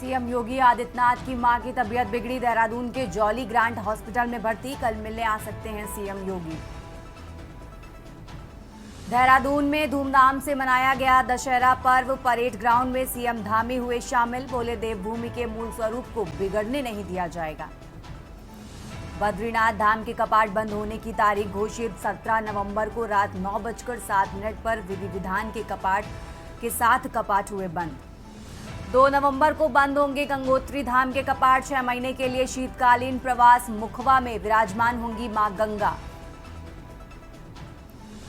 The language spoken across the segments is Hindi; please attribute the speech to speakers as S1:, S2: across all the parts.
S1: सीएम योगी आदित्यनाथ की मां की तबीयत बिगड़ी। देहरादून के जॉली ग्रांट हॉस्पिटल में भर्ती। कल मिलने आ सकते हैं सीएम योगी। देहरादून में धूमधाम से मनाया गया दशहरा पर्व। परेड ग्राउंड में सीएम धामी हुए शामिल। बोले देवभूमि के मूल स्वरूप को बिगड़ने नहीं दिया जाएगा। बद्रीनाथ धाम के कपाट बंद होने की तारीख घोषित। 17 नवंबर को रात 9:07 पर विधि विधान के कपाट के साथ कपाट हुए बंद। 2 नवंबर को बंद होंगे गंगोत्री धाम के कपाट। 6 महीने के लिए शीतकालीन प्रवास। मुखवा में विराजमान होंगी मां गंगा।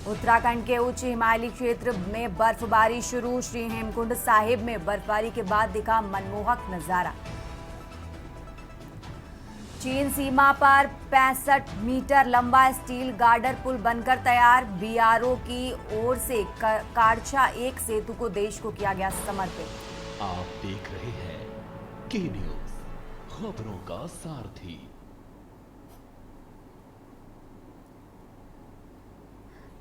S1: उत्तराखंड के उच्च हिमालयी क्षेत्र में बर्फबारी शुरू। श्री हेमकुंड साहिब में बर्फबारी के बाद दिखा मनमोहक नजारा। चीन सीमा पर 65 मीटर लंबा स्टील गार्डर पुल बनकर तैयार। बीआरओ की ओर से काड़छा 1 सेतु को देश को किया गया समर्पित।
S2: आप देख रहे हैं के न्यूज, खबरों का सारथी।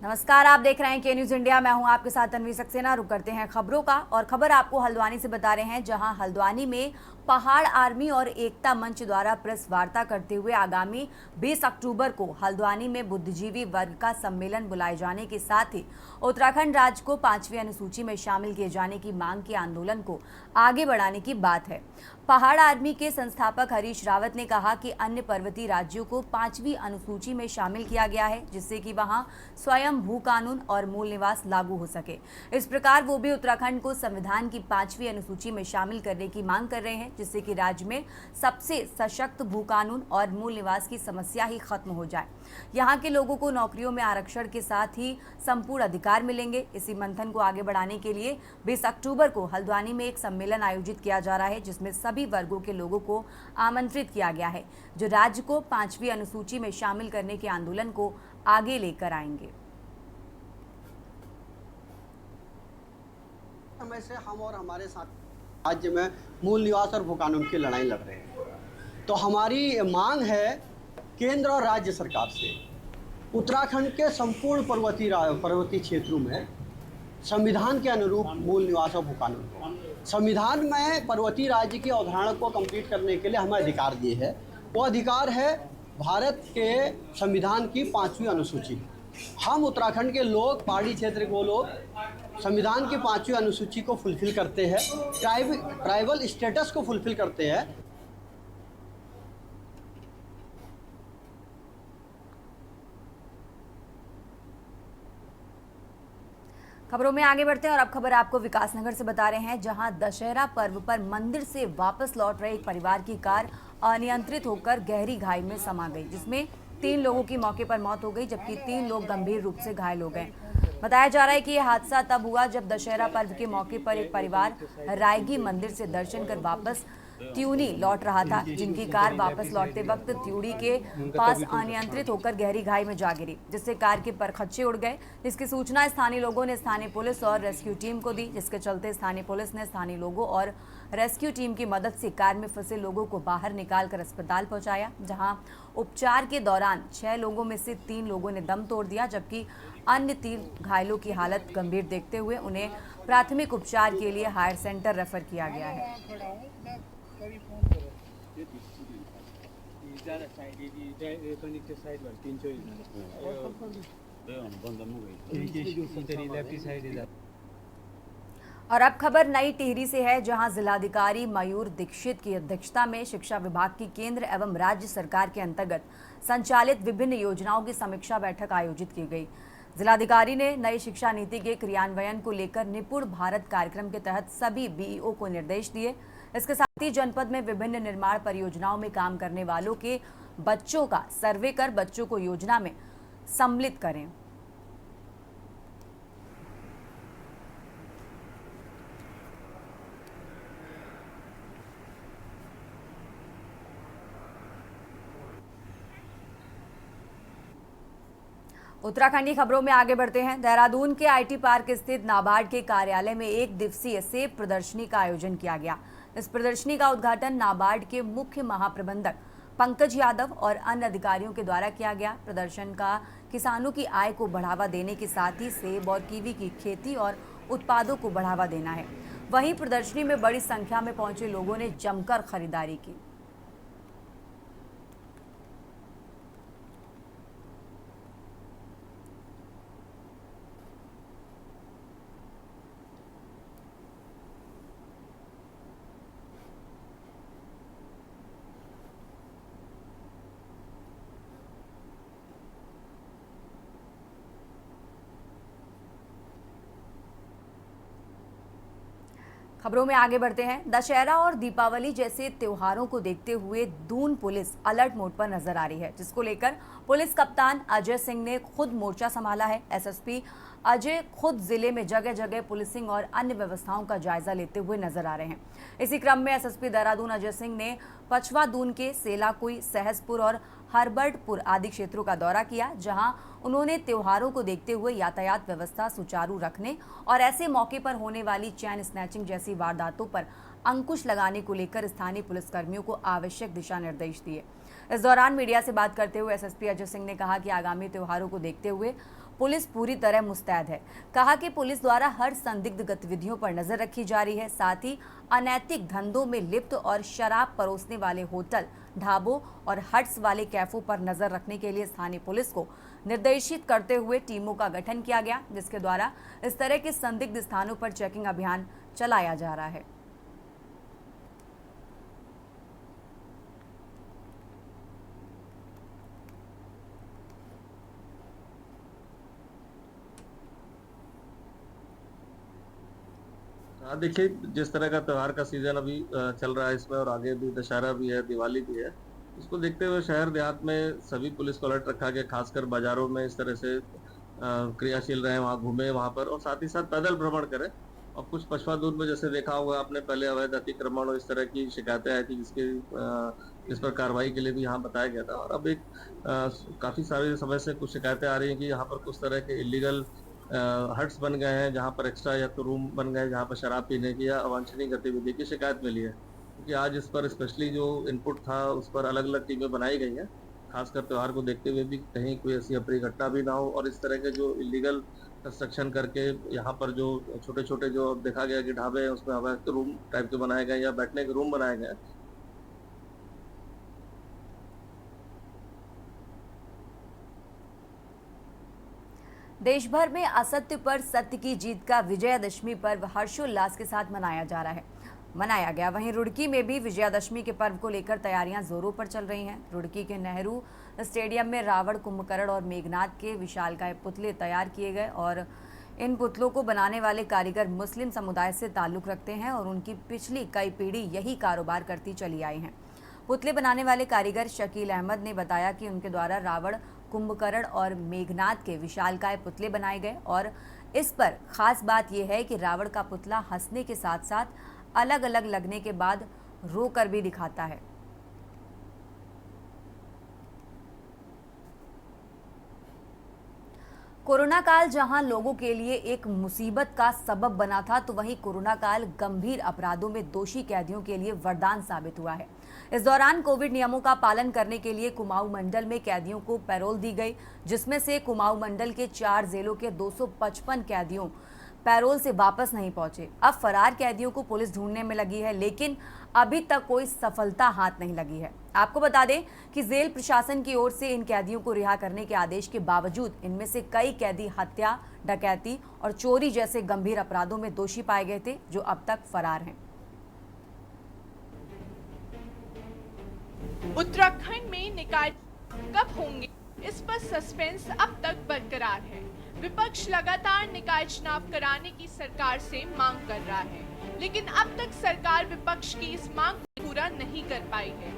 S1: नमस्कार, आप देख रहे हैं के न्यूज इंडिया। मैं हूं आपके साथ तन्वी सक्सेना। रुक करते हैं खबरों का, और खबर आपको हल्द्वानी से बता रहे हैं, जहां हल्द्वानी में पहाड़ आर्मी और एकता मंच द्वारा प्रेस वार्ता करते हुए आगामी 20 अक्टूबर को हल्द्वानी में बुद्धिजीवी वर्ग का सम्मेलन बुलाए जाने के साथ ही उत्तराखंड राज्य को 5वीं अनुसूची में शामिल किए जाने की मांग के आंदोलन को आगे बढ़ाने की बात है। पहाड़ आर्मी के संस्थापक हरीश रावत ने कहा कि अन्य पर्वतीय राज्यों को 5वीं अनुसूची में शामिल किया गया है, जिससे कि वहां स्वयं भू कानून और मूल निवास लागू हो सके। इस प्रकार वो भी उत्तराखंड को संविधान की 5वीं अनुसूची में शामिल करने की मांग कर रहे हैं, जिससे कि राज्य में सबसे सशक्त भू कानून और मूल निवास की समस्या ही खत्म हो जाए। यहाँ के लोगों को नौकरियों में आरक्षण के साथ ही संपूर्ण अधिकार मिलेंगे। इसी मंथन को आगे बढ़ाने के लिए 20 अक्टूबर को हल्द्वानी में एक सम्मेलन आयोजित किया जा रहा है, जिसमें सभी वर्गों के लोगों को आमंत्रित किया गया है, जो राज्य को 5वीं अनुसूची में शामिल करने के आंदोलन को आगे लेकर आएंगे।
S3: समय से हम और हमारे साथ राज्य में मूल निवास और भू कानून की लड़ाई लड़ रहे हैं। तो हमारी मांग है केंद्र और राज्य सरकार से, उत्तराखंड के संपूर्ण पर्वतीय क्षेत्रों में संविधान के अनुरूप मूल निवास और भू कानून को, संविधान में पर्वतीय राज्य की अवधारणा को कंप्लीट करने के लिए हमें अधिकार दिए है। वो अधिकार है भारत के संविधान की 5वीं अनुसूची। हम उत्तराखंड के लोग, पहाड़ी क्षेत्र के लोग संविधान की 5वीं अनुसूची को फुलफिल करते हैं, ट्राइबल स्टेटस को फुलफिल करते हैं।
S1: खबरों में आगे बढ़ते हैं, और अब खबर आपको विकासनगर से बता रहे हैं, जहां दशहरा पर्व पर मंदिर से वापस लौट रहे एक परिवार की कार अनियंत्रित होकर गहरी खाई में समा गई, जिसमें 3 लोगों की मौके पर मौत हो गई, जबकि 3 लोग गंभीर रूप से घायल हो गए। बताया जा रहा है कि यह हादसा तब हुआ जब दशहरा पर्व के मौके पर एक परिवार रायगी मंदिर से दर्शन कर वापस त्यूनी लौट रहा था, जिनकी कार वापस लौटते वक्त त्यूड़ी के पास अनियंत्रित होकर गहरी खाई में जा गिरी, जिससे कार के परखच्चे उड़ गए। जिसकी सूचना स्थानीय लोगों ने स्थानीय पुलिस और रेस्क्यू टीम को दी, जिसके चलते स्थानीय पुलिस ने स्थानीय लोगों और रेस्क्यू टीम की मदद से कार में फंसे लोगों को बाहर निकालकर अस्पताल पहुंचाया, जहां उपचार के दौरान 6 लोगों में से 3 लोगों ने दम तोड़ दिया, जबकि अन्य 3 घायलों की हालत गंभीर देखते हुए उन्हें प्राथमिक उपचार के लिए हायर सेंटर रेफर किया गया है। और अब खबर नई टिहरी से है, जहां जिलाधिकारी मयूर दीक्षित की अध्यक्षता में शिक्षा विभाग की केंद्र एवं राज्य सरकार के अंतर्गत संचालित विभिन्न योजनाओं की समीक्षा बैठक आयोजित की गई। जिलाधिकारी ने नई शिक्षा नीति के क्रियान्वयन को लेकर निपुण भारत कार्यक्रम के तहत सभी बीईओ को निर्देश दिए। इसके साथ ही जनपद में विभिन्न निर्माण परियोजनाओं में काम करने वालों के बच्चों का सर्वे कर बच्चों को योजना में सम्मिलित करें। उत्तराखंडी खबरों में आगे बढ़ते हैं। देहरादून के आईटी पार्क स्थित नाबार्ड के कार्यालय में 1 दिवसीय सेब प्रदर्शनी का आयोजन किया गया। इस प्रदर्शनी का उद्घाटन नाबार्ड के मुख्य महाप्रबंधक पंकज यादव और अन्य अधिकारियों के द्वारा किया गया। प्रदर्शन का किसानों की आय को बढ़ावा देने के साथ ही सेब और कीवी की खेती और उत्पादों को बढ़ावा देना है। वहीं प्रदर्शनी में बड़ी संख्या में पहुंचे लोगों ने जमकर खरीदारी की। खबरों में आगे बढ़ते हैं। दशहरा और दीपावली जैसे त्योहारों को देखते हुए दून पुलिस अलर्ट मोड पर नजर आ रही है, जिसको लेकर पुलिस कप्तान अजय सिंह ने खुद मोर्चा संभाला है। एसएसपी अजय खुद जिले में जगह जगह पुलिसिंग और अन्य व्यवस्थाओं का जायजा लेते हुए नजर आ रहे हैं। इसी क्रम में एसएसपी देहरादून अजय सिंह ने पचवा दून के सेलाकुई, सहसपुर और हरबर्टपुर आदि क्षेत्रों का दौरा किया, जहां उन्होंने त्योहारों को देखते हुए यातायात व्यवस्था सुचारू रखने और ऐसे मौके पर होने वाली चैन स्नैचिंग जैसी वारदातों पर अंकुश लगाने को लेकर स्थानीय पुलिसकर्मियों को आवश्यक दिशा निर्देश दिए। इस दौरान मीडिया से बात करते हुए एसएसपी अजय सिंह ने कहा कि आगामी त्योहारों को देखते हुए पुलिस पूरी तरह मुस्तैद है। कहा कि पुलिस द्वारा हर संदिग्ध गतिविधियों पर नजर रखी जा रही है, साथ ही अनैतिक धंधों में लिप्त और शराब परोसने वाले होटल, ढाबों और हट्स वाले कैफों पर नजर रखने के लिए स्थानीय पुलिस को निर्देशित करते हुए टीमों का गठन किया गया, जिसके द्वारा इस तरह के संदिग्ध स्थानों पर चेकिंग अभियान चलाया जा रहा है।
S4: हाँ, देखिए, जिस तरह का त्योहार का सीजन अभी चल रहा है इसमें, और आगे भी दशहरा भी है, दिवाली भी है, इसको देखते हुए शहर देहात में सभी पुलिस को अलर्ट रखा गया। खासकर बाजारों में इस तरह से क्रियाशील रहे, वहाँ घूमे वहाँ पर, और साथ ही साथ पैदल भ्रमण करें। और कुछ पचवा दूर में जैसे देखा होगा आपने, पहले अवैध अतिक्रमण और इस तरह की शिकायतें आई थी, जिस पर कार्रवाई के लिए भी यहाँ बताया गया था। और अब एक काफी सारे समय से कुछ शिकायतें आ रही हैं कि यहाँ पर कुछ तरह के इलीगल हट्स बन गए हैं, जहाँ पर एक्स्ट्रा या तो रूम बन गए जहाँ पर शराब पीने की या अवांछनीय गतिविधि की शिकायत मिली है। क्योंकि आज इस पर स्पेशली जो इनपुट था उस पर अलग अलग टीमें बनाई गई हैं, खासकर त्योहार को देखते हुए भी कहीं कोई ऐसी अप्रिय घटना भी ना हो। और इस तरह के जो इलीगल कंस्ट्रक्शन करके यहाँ पर जो छोटे छोटे जो देखा गया कि ढाबे हैं उसमें अवैध रूम टाइप के बनाए गए या बैठने के रूम बनाए गए।
S1: देश भर में असत्य पर सत्य की जीत का विजयादशमी पर्व हर्षोल्लास के साथ मनाया गया। वहीं रुड़की में भी विजयादशमी के पर्व को लेकर तैयारियां जोरों पर चल रही हैं। रुड़की के नेहरू स्टेडियम में रावण, कुंभकर्ण और मेघनाथ के विशालकाय पुतले तैयार किए गए और इन पुतलों को बनाने वाले कारीगर मुस्लिम समुदाय से ताल्लुक रखते हैं और उनकी पिछली कई पीढ़ी यही कारोबार करती चली आई हैं। पुतले बनाने वाले कारीगर शकील अहमद ने बताया कि उनके द्वारा रावण, कुंभकर्ण और मेघनाथ के विशालकाय पुतले बनाए गए और इस पर खास बात यह है कि रावण का पुतला हंसने के साथ साथ अलग अलग लगने के बाद रो कर भी दिखाता है। कोरोना काल जहां लोगों के लिए एक मुसीबत का सबब बना था, तो वहीं कोरोना काल गंभीर अपराधों में दोषी कैदियों के लिए वरदान साबित हुआ है। इस दौरान कोविड नियमों का पालन करने के लिए कुमाऊं मंडल में कैदियों को पैरोल दी गई, जिसमें से कुमाऊं मंडल के 4 जिलों के 255 कैदियों पैरोल से वापस नहीं पहुंचे। अब फरार कैदियों को पुलिस ढूंढने में लगी है, लेकिन अभी तक कोई सफलता हाथ नहीं लगी है। आपको बता दें कि जेल प्रशासन की ओर से इन कैदियों को रिहा करने के आदेश के बावजूद इनमें से कई कैदी हत्या, डकैती और चोरी जैसे गंभीर अपराधों में दोषी पाए गए थे, जो अब तक फरार हैं।
S5: उत्तराखंड में निकाय कब होंगे, इस पर सस्पेंस अब तक बरकरार है। विपक्ष लगातार निकाय चुनाव कराने की सरकार से मांग कर रहा है, लेकिन अब तक सरकार विपक्ष की इस मांग को पूरा नहीं कर पाई है।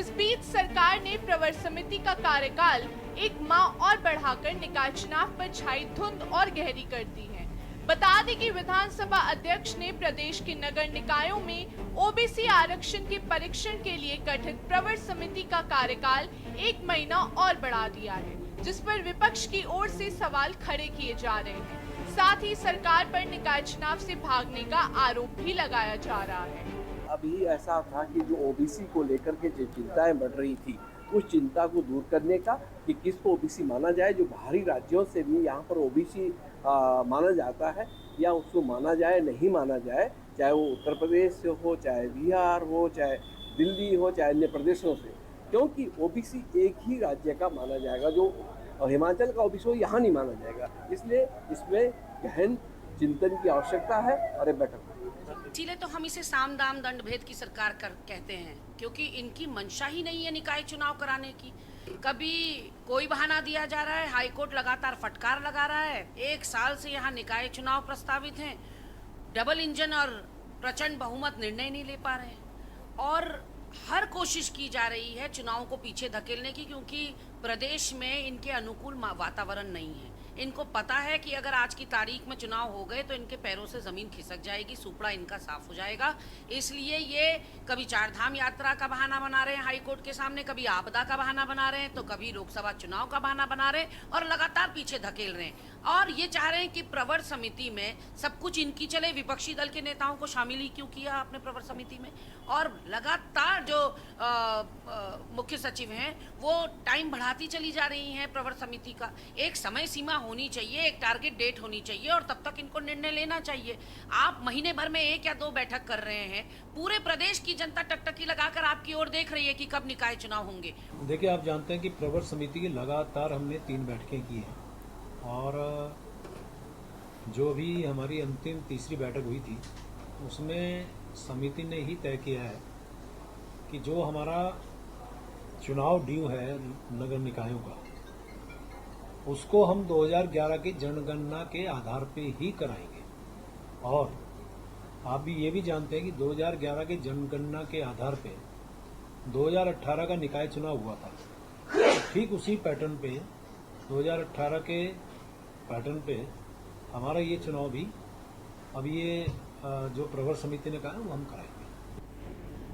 S5: इस बीच सरकार ने प्रवर समिति का कार्यकाल 1 माह और बढ़ाकर निकाय चुनाव पर छाई धुंध और गहरी कर दी है। बता दें कि विधानसभा अध्यक्ष ने प्रदेश के नगर निकायों में ओबीसी आरक्षण के परीक्षण के लिए गठित प्रवर समिति का कार्यकाल 1 महीना और बढ़ा दिया है, जिस पर विपक्ष की ओर से सवाल खड़े किए जा रहे हैं। साथ ही सरकार पर निकाय चुनाव से भागने का आरोप भी लगाया जा रहा है।
S6: अभी ऐसा था कि जो ओबीसी को लेकर के जो चिंताएं बढ़ रही थी, उस चिंता को दूर करने का कि किसको ओबीसी माना जाए, जो बाहरी राज्यों से भी यहाँ पर ओबीसी माना जाता है या उसको माना जाए नहीं माना जाए, चाहे वो उत्तर प्रदेश से हो, चाहे बिहार हो, चाहे दिल्ली हो, चाहे अन्य प्रदेशों से, क्योंकि ओबीसी एक ही राज्य का माना जाएगा, जो हिमाचल का ओबीसी हो यहाँ नहीं माना जाएगा। इसलिए इसमें गहन चिंतन की आवश्यकता है और एक बैठक।
S7: इसीलिए तो हम इसे साम दाम दंड भेद की सरकार कहते हैं, क्योंकि इनकी मंशा ही नहीं है निकाय चुनाव कराने की। कभी कोई बहाना दिया जा रहा है, हाईकोर्ट लगातार फटकार लगा रहा है, 1 साल से यहाँ निकाय चुनाव प्रस्तावित हैं, डबल इंजन और प्रचंड बहुमत निर्णय नहीं ले पा रहे हैं, और हर कोशिश की जा रही है चुनाव को पीछे धकेलने की, क्योंकि प्रदेश में इनके अनुकूल वातावरण नहीं है। इनको पता है कि अगर आज की तारीख में चुनाव हो गए तो इनके पैरों से जमीन खिसक जाएगी, सुपड़ा इनका साफ हो जाएगा। इसलिए ये कभी 4 धाम यात्रा का बहाना बना रहे हैं हाईकोर्ट के सामने, कभी आपदा का बहाना बना रहे हैं, तो कभी लोकसभा चुनाव का बहाना बना रहे हैं, और लगातार पीछे धकेल रहे हैं। और ये चाह रहे हैं कि प्रवर समिति में सब कुछ इनकी चले। विपक्षी दल के नेताओं को शामिल ही क्यों किया आपने प्रवर समिति में? और लगातार जो मुख्य सचिव हैं वो टाइम बढ़ाती चली जा रही हैं प्रवर समिति का। एक समय सीमा होनी चाहिए, एक टारगेट डेट होनी चाहिए, और तब तक इनको निर्णय लेना चाहिए। आप महीने भर में 1 या 2 बैठक कर रहे हैं, पूरे प्रदेश की जनता टकटकी लगाकर आपकी ओर देख रही है कि कब निकाय चुनाव होंगे।
S8: देखिए, आप जानते हैं कि प्रवर समिति की लगातार हमने 3 बैठकें की हैं, और जो भी हमारी अंतिम तीसरी बैठक हुई थी उसमें समिति ने ही तय किया है कि जो हमारा चुनाव ड्यू है नगर निकायों का, उसको हम 2011 की जनगणना के आधार पे ही कराएंगे। और आप भी ये भी जानते हैं कि 2011 की जनगणना के आधार पे 2018 का निकाय चुनाव हुआ था, ठीक उसी पैटर्न पे 2018 के पैटर्न पे हमारा ये चुनाव भी अब ये जो प्रवर समिति ने कहा वो हम कराएंगे।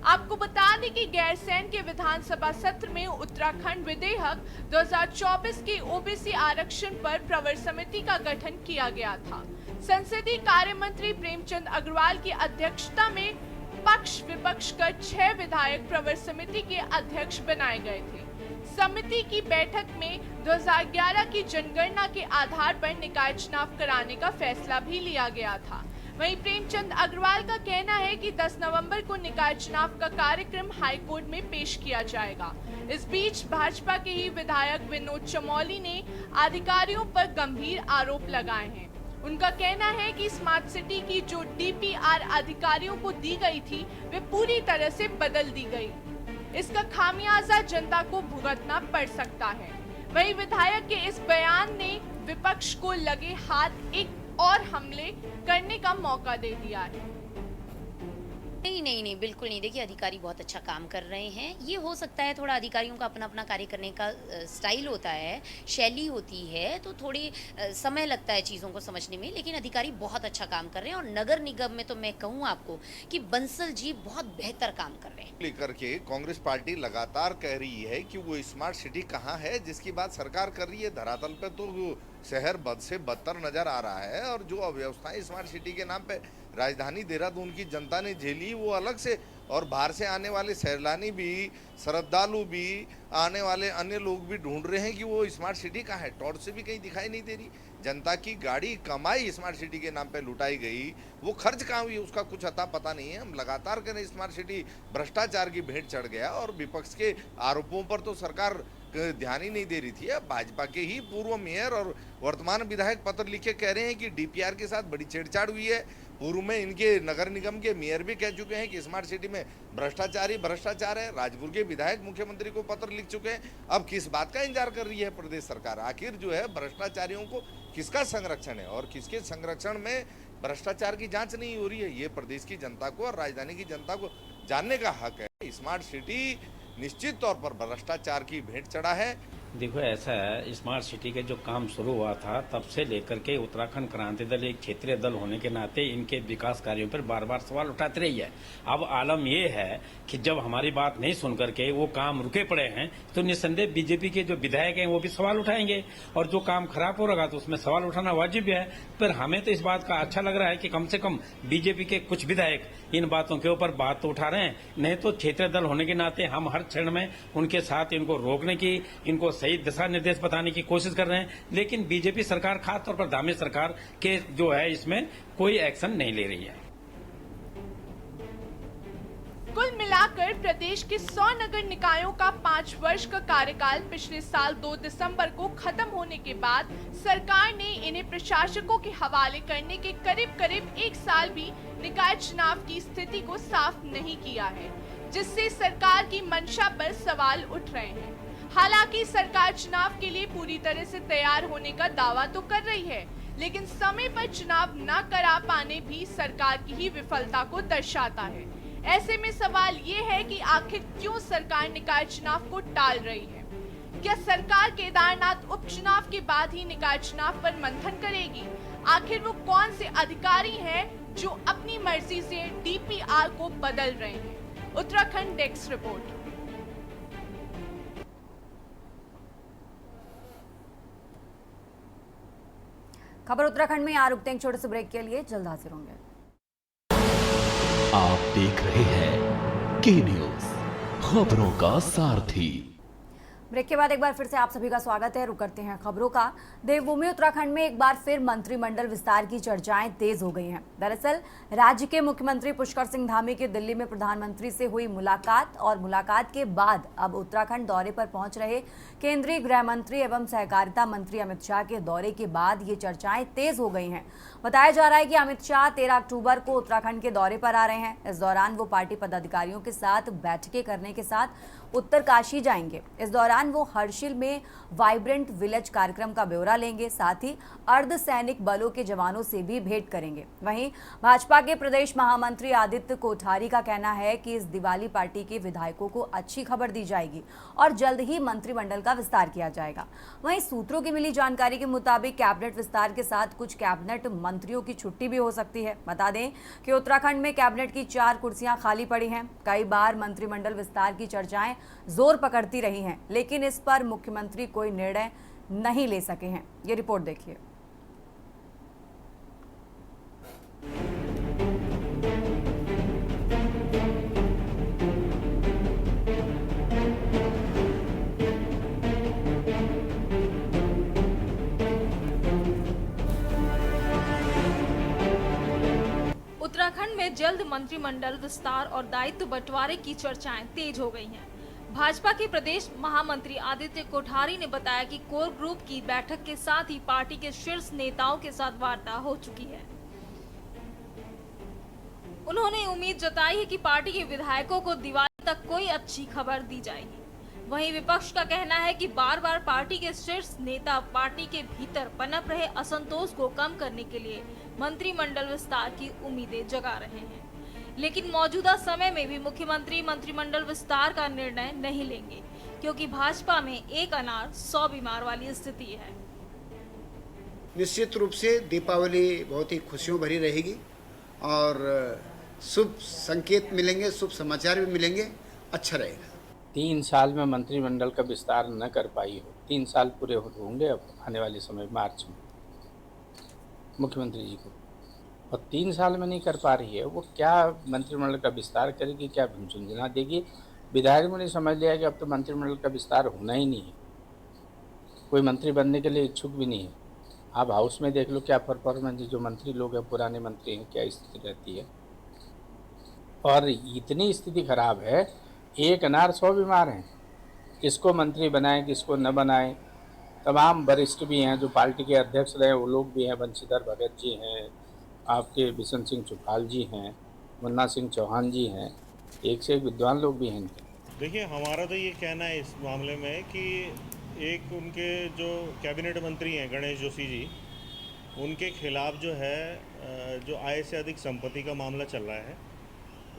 S5: आपको बता दें कि गैरसैंण के विधानसभा सत्र में उत्तराखंड विधेयक 2024 के ओबीसी आरक्षण पर प्रवर समिति का गठन किया गया था। संसदीय कार्य मंत्री प्रेमचंद अग्रवाल की अध्यक्षता में पक्ष विपक्ष कर 6 विधायक प्रवर समिति के अध्यक्ष बनाए गए थे। समिति की बैठक में 2011 की जनगणना के आधार पर निकाय चुनाव कराने का फैसला भी लिया गया था। वहीं प्रेमचंद अग्रवाल का कहना है कि 10 नवंबर को निकाय चुनाव का कार्यक्रम हाईकोर्ट में पेश किया जाएगा। इस बीच भाजपा के ही विधायक विनोद चमोली ने अधिकारियों पर गंभीर आरोप लगाए हैं। उनका कहना है कि स्मार्ट सिटी की जो डीपीआर अधिकारियों को दी गई थी वे पूरी तरह से बदल दी गई। इसका खामियाजा जनता को भुगतना पड़ सकता है। वहीं विधायक के इस बयान ने विपक्ष को लगे हाथ एक और हमले करने का मौका दे दिया है।
S9: नहीं, बिल्कुल नहीं। देखिए, अधिकारी बहुत अच्छा काम कर रहे हैं। ये हो सकता है थोड़ा अधिकारियों का अपना अपना कार्य करने का स्टाइल होता है, शैली होती है, तो थोड़ी समय लगता है चीज़ों को समझने में, लेकिन अधिकारी बहुत अच्छा काम कर रहे हैं। और नगर निगम में तो मैं कहूँ आपको कि बंसल जी बहुत बेहतर काम कर रहे हैं।
S10: लेकर के कांग्रेस पार्टी लगातार कह रही है कि वो स्मार्ट सिटी कहाँ है, जिसकी बात सरकार कर रही है। धरातल पे तो शहर बद से बदतर नजर आ रहा है, और जो अव्यवस्थाएं स्मार्ट सिटी के नाम पे राजधानी देहरादून की जनता ने झेली वो अलग से, और बाहर से आने वाले सैलानी भी, श्रद्धालु भी, आने वाले अन्य लोग भी ढूंढ रहे हैं कि वो स्मार्ट सिटी कहाँ है। टॉर्च से भी कहीं दिखाई नहीं दे रही। जनता की गाड़ी कमाई स्मार्ट सिटी के नाम पे लुटाई गई, वो खर्च कहाँ हुई उसका कुछ अता पता नहीं है। हम लगातार करें स्मार्ट सिटी भ्रष्टाचार की भेंट चढ़ गया, और विपक्ष के आरोपों पर तो सरकार ध्यान ही नहीं दे रही थी। अब भाजपा के ही पूर्व मेयर और वर्तमान विधायक पत्र लिखे कह रहे हैं कि डीपीआर के साथ बड़ी छेड़छाड़ हुई है। पूर्व में इनके नगर निगम के मेयर भी कह चुके हैं कि स्मार्ट सिटी में भ्रष्टाचार है। राजपुर के विधायक मुख्यमंत्री को पत्र लिख चुके हैं। अब किस बात का इंतजार कर रही है प्रदेश सरकार? आखिर जो है भ्रष्टाचारियों को किसका संरक्षण है और किसके संरक्षण में भ्रष्टाचार की जांच नहीं हो रही है, ये प्रदेश की जनता को और राजधानी की जनता को जानने का हक है। स्मार्ट सिटी निश्चित तौर पर भ्रष्टाचार की भेंट चढ़ा है।
S11: देखो, ऐसा है, स्मार्ट सिटी के जो काम शुरू हुआ था तब से लेकर के उत्तराखंड क्रांति दल एक क्षेत्रीय दल होने के नाते इनके विकास कार्यों पर बार बार सवाल उठाते रही है। अब आलम ये है कि जब हमारी बात नहीं सुन करके वो काम रुके पड़े हैं तो निस्संदेह बीजेपी के जो विधायक हैं वो भी सवाल उठाएंगे, और जो काम खराब हो रहा तो उसमें सवाल उठाना वाजिब है। पर हमें तो इस बात का अच्छा लग रहा है कि कम से कम बीजेपी के कुछ विधायक इन बातों के ऊपर बात तो उठा रहे हैं। नहीं तो क्षेत्रीय दल होने के नाते हम हर क्षण में उनके साथ इनको रोकने की, इनको सही दिशा निर्देश बताने की कोशिश कर रहे हैं, लेकिन बीजेपी सरकार, खासतौर पर धामी सरकार के जो है इसमें कोई एक्शन नहीं ले रही है।
S5: कुल मिलाकर प्रदेश के 100 नगर निकायों का 5 वर्ष का कार्यकाल पिछले साल 2 दिसंबर को खत्म होने के बाद सरकार ने इन्हें प्रशासकों के हवाले करने के करीब 1 साल भी निकाय चुनाव की स्थिति को साफ नहीं किया है, जिससे सरकार की मंशा पर सवाल उठ रहे हैं। हालांकि सरकार चुनाव के लिए पूरी तरह से तैयार होने का दावा तो कर रही है, लेकिन समय पर चुनाव न करा पाने भी सरकार की ही विफलता को दर्शाता है। ऐसे में सवाल ये है कि आखिर क्यों सरकार निकाय चुनाव को टाल रही है? क्या सरकार केदारनाथ उपचुनाव के बाद ही निकाय चुनाव पर मंथन करेगी? आखिर वो कौन से अधिकारी हैं जो अपनी मर्जी से डीपीआर को बदल रहे हैं? Uttarakhand desk report.
S1: खबर उत्तराखंड में यहाँ रुकते हैं छोटे से ब्रेक के लिए, जल्द हाजिर होंगे।
S2: आप देख रहे हैं के न्यूज, खबरों का सारथी।
S1: ब्रेक के बाद एक बार फिर से आप सभी का स्वागत है। रुक करते हैं खबरों का। देवभूमि उत्तराखंड में एक बार फिर मंत्रिमंडल विस्तार की चर्चाएं तेज हो गई हैं। दरअसल राज्य के मुख्यमंत्री पुष्कर सिंह धामी की दिल्ली में प्रधानमंत्री से हुई मुलाकात और मुलाकात के बाद अब उत्तराखंड दौरे पर पहुंच रहे केंद्रीय गृह मंत्री एवं सहकारिता मंत्री अमित शाह के दौरे के बाद ये चर्चाएं तेज हो गई हैं। बताया जा रहा है कि अमित शाह 13 अक्टूबर को उत्तराखंड के दौरे पर आ रहे हैं। इस दौरान वो पार्टी पदाधिकारियों के साथ बैठकें करने के साथ उत्तरकाशी जाएंगे। इस दौरान वो हर्षिल में वाइब्रेंट विलेज कार्यक्रम का ब्यौरा लेंगे, साथ ही अर्धसैनिक बलों के जवानों से भी भेंट करेंगे। वहीं भाजपा के प्रदेश महामंत्री आदित्य कोठारी का कहना है कि इस दिवाली पार्टी के विधायकों को अच्छी खबर दी जाएगी और जल्द ही मंत्रिमंडल का विस्तार किया जाएगा। वहीं सूत्रों की मिली जानकारी के मुताबिक कैबिनेट विस्तार के साथ कुछ कैबिनेट मंत्रियों की छुट्टी भी हो सकती है। बता दें कि उत्तराखंड में कैबिनेट की 4 कुर्सियां खाली पड़ी हैं। कई बार मंत्रिमंडल विस्तार की चर्चाएं जोर पकड़ती रही हैं, लेकिन इस पर मुख्यमंत्री कोई निर्णय नहीं ले सके हैं। ये रिपोर्ट देखिए।
S12: उत्तराखंड में जल्द मंत्रिमंडल विस्तार और दायित्व बंटवारे की चर्चाएं तेज हो गई हैं। भाजपा के प्रदेश महामंत्री आदित्य कोठारी ने बताया कि कोर ग्रुप की बैठक के साथ ही पार्टी के शीर्ष नेताओं के साथ वार्ता हो चुकी है। उन्होंने उम्मीद जताई है कि पार्टी के विधायकों को दिवाली तक कोई अच्छी खबर दी जाएगी। वहीं विपक्ष का कहना है कि बार बार पार्टी के शीर्ष नेता पार्टी के भीतर पनप रहे असंतोष को कम करने के लिए मंत्रिमंडल विस्तार की उम्मीदें जगा रहे हैं, लेकिन मौजूदा समय में भी मुख्यमंत्री मंत्रिमंडल विस्तार का निर्णय नहीं लेंगे, क्योंकि भाजपा में एक अनार 100 बीमार वाली स्थिति है।
S13: निश्चित रूप से दीपावली बहुत ही खुशियों भरी रहेगी और शुभ संकेत मिलेंगे, शुभ समाचार भी मिलेंगे, अच्छा रहेगा।
S11: 3 साल में मंत्रिमंडल का विस्तार न कर पाई हो, 3 साल पूरे होंगे अब आने वाले समय मार्च में मुख्यमंत्री जी को, और 3 साल में नहीं कर पा रही है। वो क्या मंत्रिमंडल का विस्तार करेगी, क्या झुंझुना देगी? विधायकों ने समझ लिया कि अब तो मंत्रिमंडल का विस्तार होना ही नहीं है, कोई मंत्री बनने के लिए इच्छुक भी नहीं है। आप हाउस में देख लो क्या परफॉर्मेंस, जो मंत्री लोग हैं पुराने मंत्री हैं, क्या स्थिति रहती है। और इतनी स्थिति खराब है, एक अनार 100 बीमार हैं। किसको मंत्री बनाएं, किसको न बनाएं। तमाम वरिष्ठ भी हैं, जो पार्टी के अध्यक्ष रहे वो लोग भी हैं। बंशीधर भगत जी हैं, आपके बिशन सिंह चुफाल जी हैं, मुन्ना सिंह चौहान जी हैं, एक से एक विद्वान लोग भी हैं।
S14: देखिए, हमारा तो ये कहना है इस मामले में कि एक उनके जो कैबिनेट मंत्री हैं गणेश जोशी जी, उनके खिलाफ जो है जो आय से अधिक संपत्ति का मामला चल रहा है,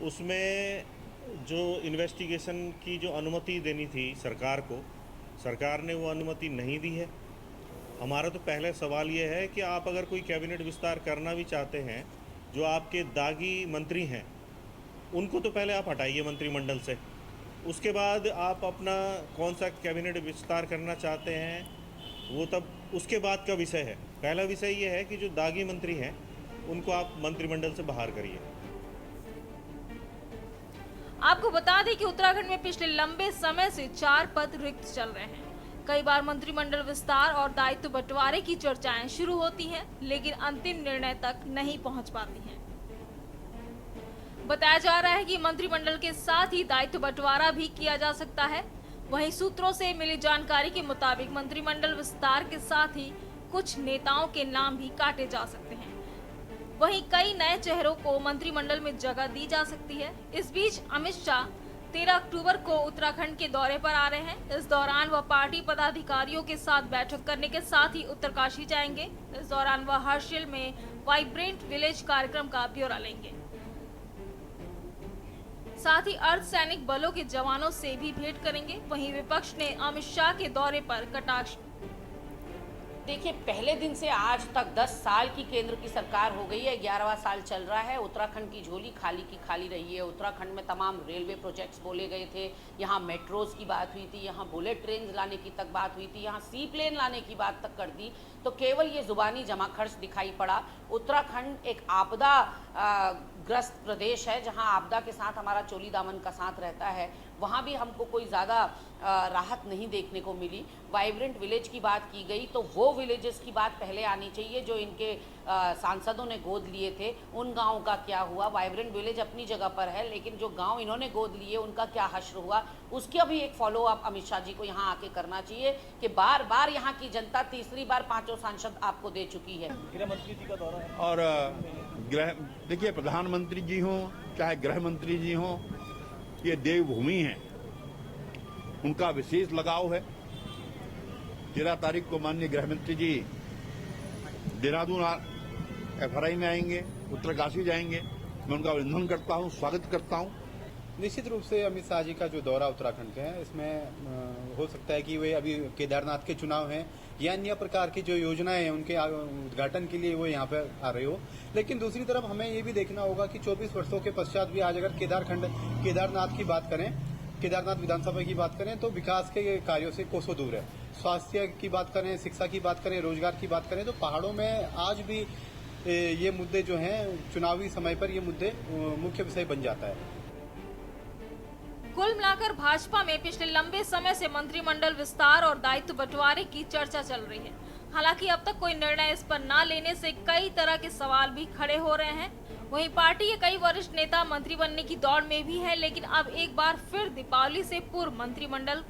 S14: उसमें जो इन्वेस्टिगेशन की जो अनुमति देनी थी सरकार को, सरकार ने वो अनुमति नहीं दी है। हमारा तो पहले सवाल ये है कि आप अगर कोई कैबिनेट विस्तार करना भी चाहते हैं, जो आपके दागी मंत्री हैं उनको तो पहले आप हटाइए मंत्रिमंडल से, उसके बाद आप अपना कौन सा कैबिनेट विस्तार करना चाहते हैं वो तब उसके बाद का विषय है। पहला विषय ये है कि जो दागी मंत्री हैं उनको आप मंत्रिमंडल से बाहर करिए।
S12: आपको बता दें कि उत्तराखंड में पिछले लंबे समय से 4 पद रिक्त चल रहे हैं। कई बार मंत्रिमंडल विस्तार और दायित्व बंटवारे की चर्चाएं शुरू होती हैं, लेकिन अंतिम निर्णय तक नहीं पहुंच पाती हैं। बताया जा रहा है कि मंत्रिमंडल के साथ ही दायित्व बंटवारा भी किया जा सकता है। वहीं सूत्रों से मिली जानकारी के मुताबिक मंत्रिमंडल विस्तार के साथ ही कुछ नेताओं के नाम भी काटे जा सकते हैं। वहीं कई नए चेहरों को मंत्रिमंडल में जगह दी जा सकती है। इस बीच अमित शाह 13 अक्टूबर को उत्तराखंड के दौरे पर आ रहे हैं। इस दौरान वह पार्टी पदाधिकारियों के साथ बैठक करने के साथ ही उत्तरकाशी जाएंगे। इस दौरान वह हर्षिल में वाइब्रेंट विलेज कार्यक्रम का ब्यौरा लेंगे। साथ ही अर्धसैनिक बलों के जवानों से भी भेंट करेंगे। वहीं विपक्ष ने अमित शाह के दौरे पर कटाक्ष।
S7: देखिए, पहले दिन से आज तक 10 साल की केंद्र की सरकार हो गई है, 11वां साल चल रहा है। उत्तराखंड की झोली खाली की खाली रही है। उत्तराखंड में तमाम रेलवे प्रोजेक्ट्स बोले गए थे, यहाँ मेट्रोज की बात हुई थी, यहाँ बुलेट ट्रेन लाने की तक बात हुई थी, यहाँ सी प्लेन लाने की बात तक कर दी, तो केवल ये जुबानी जमा खर्च दिखाई पड़ा। उत्तराखंड एक आपदा ग्रस्त प्रदेश है, जहाँ आपदा के साथ हमारा चोली दामन का साथ रहता है। वहाँ भी हमको कोई ज़्यादा राहत नहीं देखने को मिली। वाइब्रेंट विलेज की बात की गई, तो वो विलेजेस की बात पहले आनी चाहिए जो इनके सांसदों ने गोद लिए थे। उन गाँव का क्या हुआ? वाइब्रेंट विलेज अपनी जगह पर है, लेकिन जो गांव इन्होंने गोद लिए उनका क्या हश्र हुआ, उसका भी एक फॉलो अप अमित शाह जी को यहाँ आके करना चाहिए कि बार बार यहाँ की जनता तीसरी बार 5 सांसद आपको दे चुकी है।
S15: गृह मंत्री जी का दौरा है और देखिए, प्रधानमंत्री जी हों चाहे गृह मंत्री जी हों, ये देवभूमि है, उनका विशेष लगाव है। 13 तारीख को माननीय गृह मंत्री जी देहरादून FRI में आएंगे, उत्तरकाशी जाएंगे। मैं उनका अभिनंदन करता हूं, स्वागत करता हूं।
S16: निश्चित रूप से अमित शाह जी का जो दौरा उत्तराखंड का है, इसमें हो सकता है कि वे अभी केदारनाथ के चुनाव हैं या अन्य प्रकार की जो योजनाएं हैं उनके उद्घाटन के लिए वो यहाँ पे आ रहे हो। लेकिन दूसरी तरफ हमें ये भी देखना होगा कि 24 वर्षों के पश्चात भी आज अगर केदारनाथ की बात करें, केदारनाथ विधानसभा की बात करें, तो विकास के कार्यों से कोसों दूर है। स्वास्थ्य की बात करें, शिक्षा की बात करें, रोजगार की बात करें, तो पहाड़ों में आज भी ये मुद्दे जो हैं चुनावी समय पर ये मुद्दे मुख्य विषय बन जाता है।
S12: कुल मिलाकर भाजपा में पिछले लंबे समय से मंत्रिमंडल विस्तार और दायित्व बंटवारे की चर्चा चल रही है। हालांकि अब तक कोई निर्णय इस पर न लेने से कई तरह के सवाल भी खड़े हो रहे हैं। वहीं पार्टी के कई वरिष्ठ नेता मंत्री बनने की दौड़ में भी हैं, लेकिन अब एक बार फिर दीपावली से पूर्व मंत्रिमंडल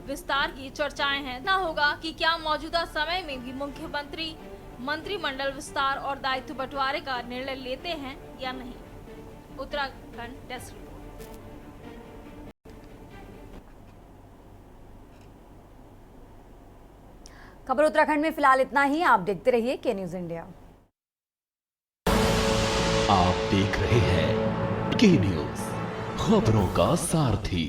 S12: विस्तार की चर्चाएं हैं। ना होगा कि क्या मौजूदा समय में भी मुख्यमंत्री मंत्रिमंडल विस्तार और दायित्व बंटवारे का निर्णय लेते हैं या नहीं। उत्तराखंड डेस्क।
S1: खबर उत्तराखंड में फिलहाल इतना ही। आप देखते रहिए के न्यूज इंडिया।
S2: आप देख रहे हैं के न्यूज, खबरों का सारथी।